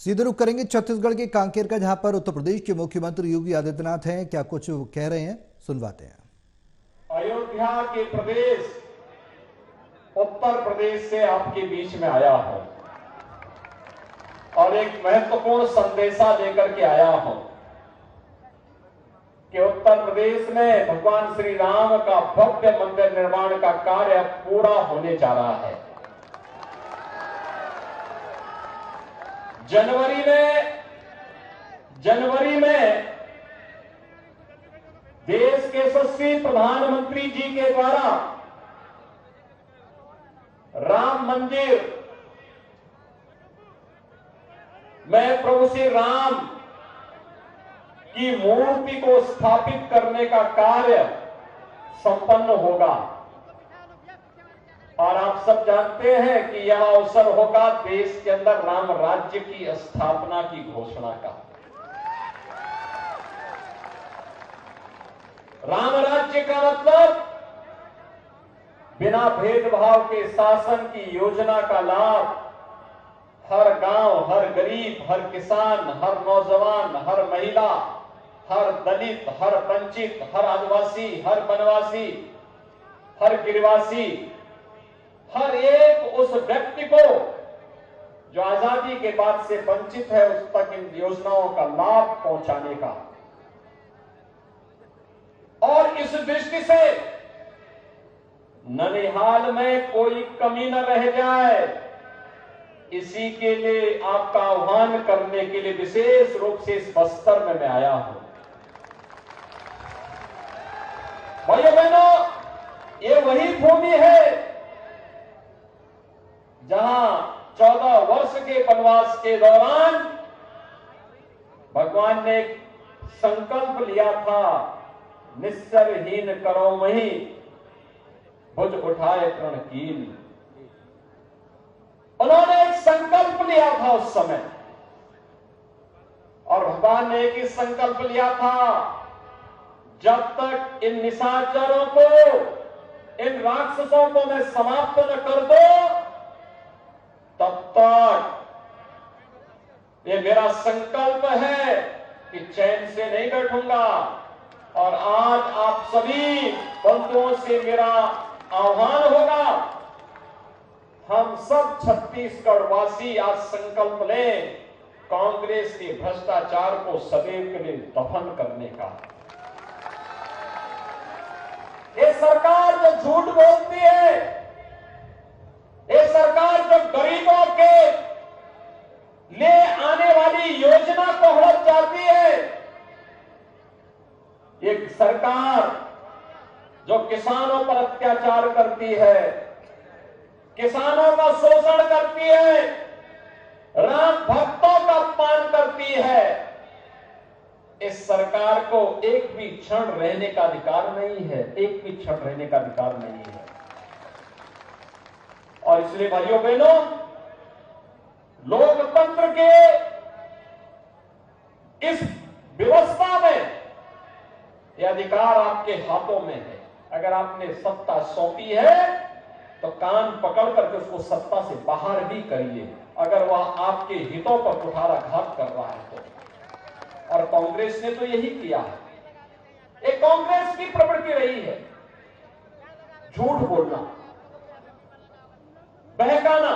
सीधे रुख करेंगे छत्तीसगढ़ के कांकेर का, जहां पर उत्तर प्रदेश के मुख्यमंत्री योगी आदित्यनाथ हैं। क्या कुछ कह रहे हैं, सुनवाते हैं। अयोध्या के प्रदेश उत्तर प्रदेश से आपके बीच में आया हूं और एक महत्वपूर्ण संदेशा लेकर के आया हूं कि उत्तर प्रदेश में भगवान श्री राम का भव्य मंदिर निर्माण का कार्य पूरा होने जा रहा है। जनवरी में देश के यशस्वी प्रधानमंत्री जी के द्वारा राम मंदिर में प्रभु श्री राम की मूर्ति को स्थापित करने का कार्य संपन्न होगा और आप सब जानते हैं कि यह अवसर होगा देश के अंदर राम राज्य की स्थापना की घोषणा का। राम राज्य का मतलब बिना भेदभाव के शासन की योजना का लाभ हर गांव, हर गरीब, हर किसान, हर नौजवान, हर महिला, हर दलित, हर वंचित, हर आदिवासी, हर वनवासी, हर गिरिवासी, हर एक उस व्यक्ति को जो आजादी के बाद से वंचित है उस तक इन योजनाओं का लाभ पहुंचाने का। और इस दृष्टि से ननिहाल में कोई कमी न रह जाए, इसी के लिए आपका आह्वान करने के लिए विशेष रूप से इस बस्तर में मैं आया हूं। भाइयों बहनों, ये वही भूमि है जहां 14 वर्ष के वनवास के दौरान भगवान ने एक संकल्प लिया था, निस्सरहीन करो मही भुज उठाए तृण कील। उन्होंने एक संकल्प लिया था उस समय और भगवान ने एक ही संकल्प लिया था, जब तक इन निशाचरों को, इन राक्षसों को मैं समाप्त न कर दो तब तक ये मेरा संकल्प है कि चैन से नहीं बैठूंगा। और आज आप सभी बंधुओं से मेरा आह्वान होगा, हम सब छत्तीसगढ़ वासी आज संकल्प लें कांग्रेस के भ्रष्टाचार को सदैव के लिए दफन करने का। ये सरकार जो झूठ बोलती है, ये सरकार जो गरीबों के लिए आने वाली योजना को हड़प जाती है, एक सरकार जो किसानों पर अत्याचार करती है, किसानों का शोषण करती है, राम भक्तों का अपमान करती है, इस सरकार को एक भी क्षण रहने का अधिकार नहीं है, एक भी क्षण रहने का अधिकार नहीं है। और इसलिए भाइयों बहनों, लोकतंत्र के इस व्यवस्था में यह अधिकार आपके हाथों में है। अगर आपने सत्ता सौंपी है तो कान पकड़ करके उसको सत्ता से बाहर भी करिए, अगर वह आपके हितों पर कुठाराघात कर रहा है तो। और कांग्रेस ने तो यही किया है। एक कांग्रेस की प्रवृत्ति रही है झूठ बोलना, बहकाना,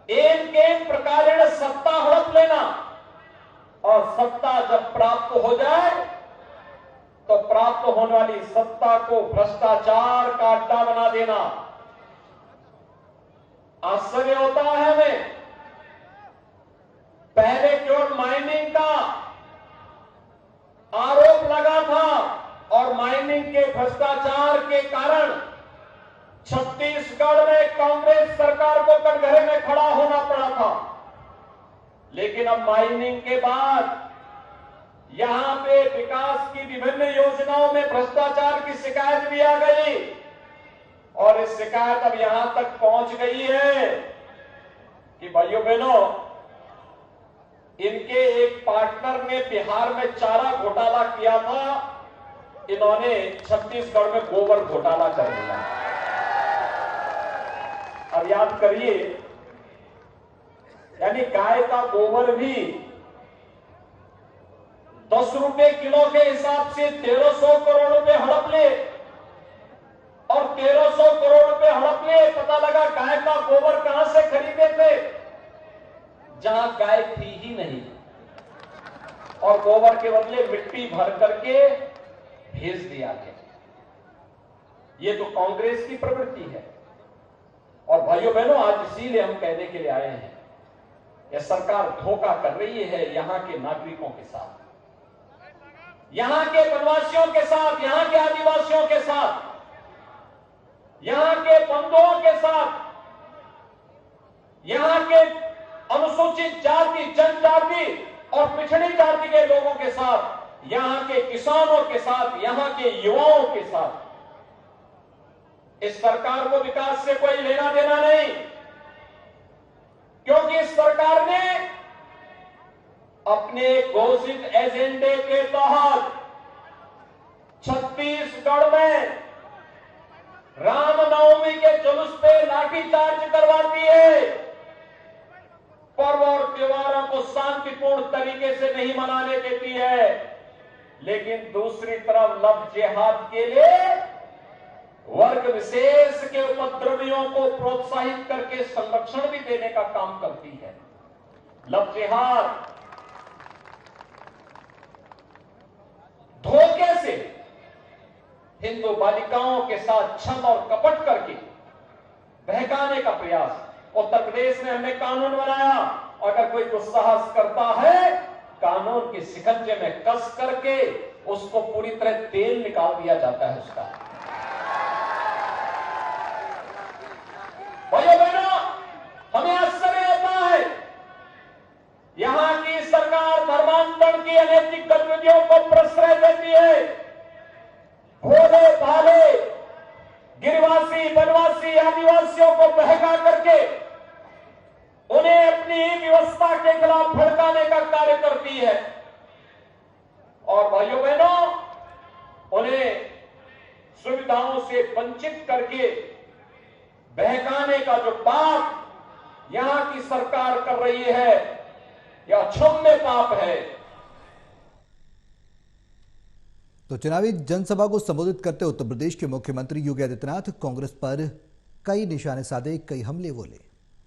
एक प्रकार सत्ता हड़प लेना और सत्ता जब प्राप्त हो जाए तो प्राप्त होने वाली सत्ता को भ्रष्टाचार का अड्डा बना देना। आश्चर्य होता है हमें, पहले केवल माइनिंग का आरोप लगा था और माइनिंग के भ्रष्टाचार के कारण छत्तीसगढ़ में कांग्रेस सरकार को कटघरे में खड़ा होना पड़ा था। लेकिन अब माइनिंग के बाद यहां पे विकास की विभिन्न योजनाओं में भ्रष्टाचार की शिकायत भी आ गई और इस शिकायत अब यहां तक पहुंच गई है कि भाइयों बहनों, इनके एक पार्टनर ने बिहार में चारा घोटाला किया था, इन्होंने छत्तीसगढ़ में गोबर घोटाला कर दिया। अब याद करिए यानी गाय का गोबर भी 10 रुपए किलो के हिसाब से 1300 करोड़ रुपए हड़प ले, और 1300 करोड़ रुपए हड़प ले। पता लगा गाय का गोबर कहां से खरीदे थे, जहां गाय थी ही नहीं, और गोबर के बदले मिट्टी भर करके भेज दिया गया। ये तो कांग्रेस की प्रवृत्ति है। और भाइयों बहनों, आज इसीलिए हम कहने के लिए आए हैं, यह सरकार धोखा कर रही है यहां के नागरिकों के साथ, यहां के वनवासियों के साथ, यहां के आदिवासियों के साथ, यहां के बंधुओं के साथ, यहां के अनुसूचित जाति, जनजाति और पिछड़ी जाति के लोगों के साथ, यहां के किसानों के साथ, यहां के युवाओं के साथ। इस सरकार को विकास से कोई लेना देना नहीं, क्योंकि इस सरकार ने अपने घोषित एजेंडे के तहत छत्तीसगढ़ में रामनवमी के जुलूस पे लाठीचार्ज करवाती है, पर्व और त्योहारों को शांतिपूर्ण तरीके से नहीं मनाने देती है, लेकिन दूसरी तरफ लव जिहाद के लिए वर्ग विशेष के उपद्रवियों को प्रोत्साहित करके संरक्षण भी देने का काम करती है। लव जिहाद धोखे से हिंदू बालिकाओं के साथ छल और कपट करके बहकाने का प्रयास। उत्तर प्रदेश में हमने कानून बनाया, अगर कोई दुस्साहस करता है, कानून के शिकंजे में कस करके उसको पूरी तरह तेल निकाल दिया जाता है उसका। भाइयों बहनों, हमें आश्चर्य होता है, यहां की सरकार धर्मांतरण की अनैतिक गतिविधियों को प्रश्रय देती है। भोले भाले गिरिवासी, वनवासी, आदिवासियों को बहका करके उन्हें अपनी व्यवस्था के खिलाफ भड़काने का कार्य करती है। और भाइयों बहनों, उन्हें सुविधाओं से वंचित करके बहकाने का जो पाप यहां की सरकार कर रही है, यह अक्षम्य पाप है। तो चुनावी जनसभा को संबोधित करते उत्तर प्रदेश के मुख्यमंत्री योगी आदित्यनाथ कांग्रेस पर कई निशाने साधे, कई हमले बोले।